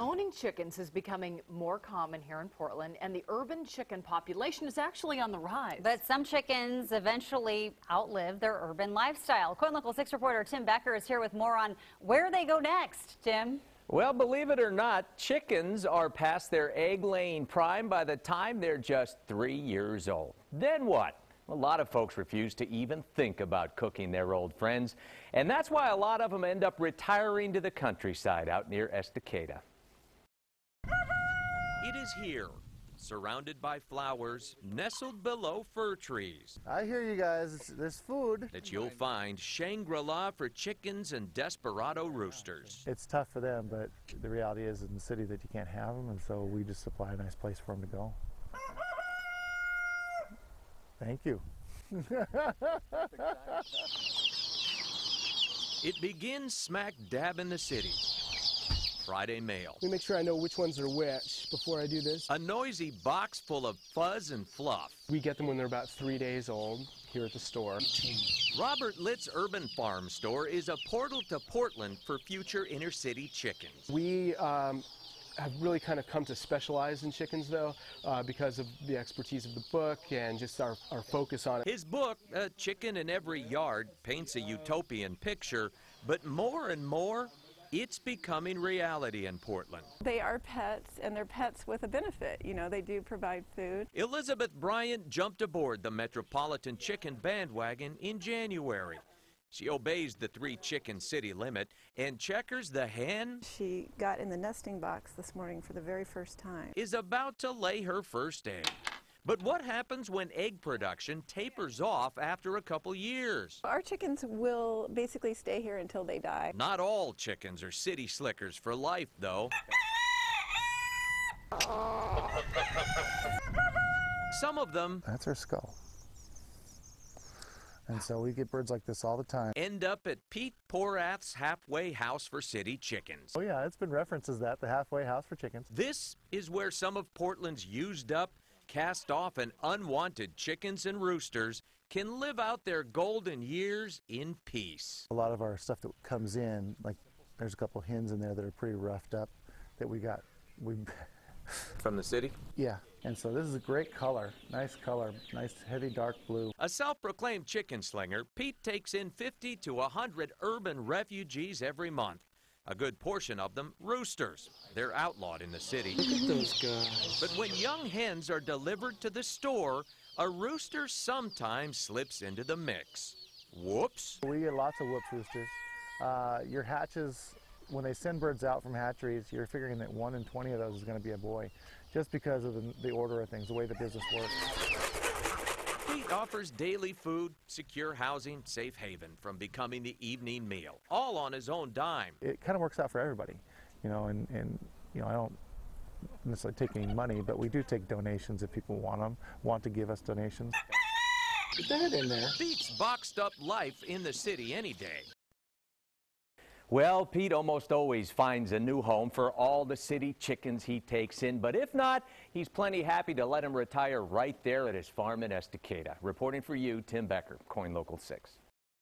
Owning chickens is becoming more common here in Portland, and the urban chicken population is actually on the rise. But some chickens eventually outlive their urban lifestyle. KOIN Local 6 reporter Tim Becker is here with more on where they go next. Tim? Well, believe it or not, chickens are past their egg-laying prime by the time they're just 3 years old. Then what? A lot of folks refuse to even think about cooking their old friends, and that's why a lot of them end up retiring to the countryside out near Estacada. It is here, surrounded by flowers, nestled below fir trees. I hear you guys. There's food. That you'll find Shangri-La for chickens and desperado roosters. It's tough for them, but the reality is in the city that you can't have them, and so we just supply a nice place for them to go. Thank you. It begins smack dab in the city. Friday mail. Let me make sure I know which ones are which before I do this. A noisy box full of fuzz and fluff. We get them when they're about 3 days old here at the store. Robert Litt's Urban Farm Store is a portal to Portland for future inner city chickens. We have really kind of come to specialize in chickens, though, because of the expertise of the book and just our focus on it. His book, A Chicken in Every Yard, paints a utopian picture, but more and more, it's becoming reality in Portland. They are pets, and they're pets with a benefit. You know, they do provide food. Elizabeth Bryant jumped aboard the Metropolitan Chicken bandwagon in January. She obeys the 3-chicken city limit, and Checkers the hen She got in the nesting box this morning for the very first time. is about to lay her first egg. But what happens when egg production tapers off after a couple years? Our chickens will basically stay here until they die. Not all chickens are city slickers for life, though. Some of them That's our skull. And so we get birds like this all the time. end up at Pete Porath's halfway house for city chickens. Oh yeah, it's been referenced as that, the halfway house for chickens. This is where some of Portland's used up, cast off, and unwanted chickens and roosters can live out their golden years in peace. A lot of our stuff that comes in, like there's a couple hens in there that are pretty roughed up that we From the city? yeah. And so this is a great color, nice heavy dark blue. A self-proclaimed chicken slinger, Pete takes in 50 to 100 urban refugees every month. A good portion of them roosters. They're outlawed in the city. Look at those guys. But when young hens are delivered to the store, a rooster sometimes slips into the mix. Whoops. We get lots of whoops roosters. Your hatches, when they send birds out from hatcheries, you're figuring that 1 in 20 of those is going to be a boy, just because of the order of things, the way the business works. Pete offers daily food, secure housing, safe haven from becoming the evening meal, all on his own dime. It kind of works out for everybody, you know, and you know, I don't necessarily take any money, but we do take donations if people want to give us donations. Get that in there. Beats boxed up life in the city any day. Well, Pete almost always finds a new home for all the city chickens he takes in, but if not, he's plenty happy to let him retire right there at his farm in Estacada. Reporting for you, Tim Becker, KOIN Local 6.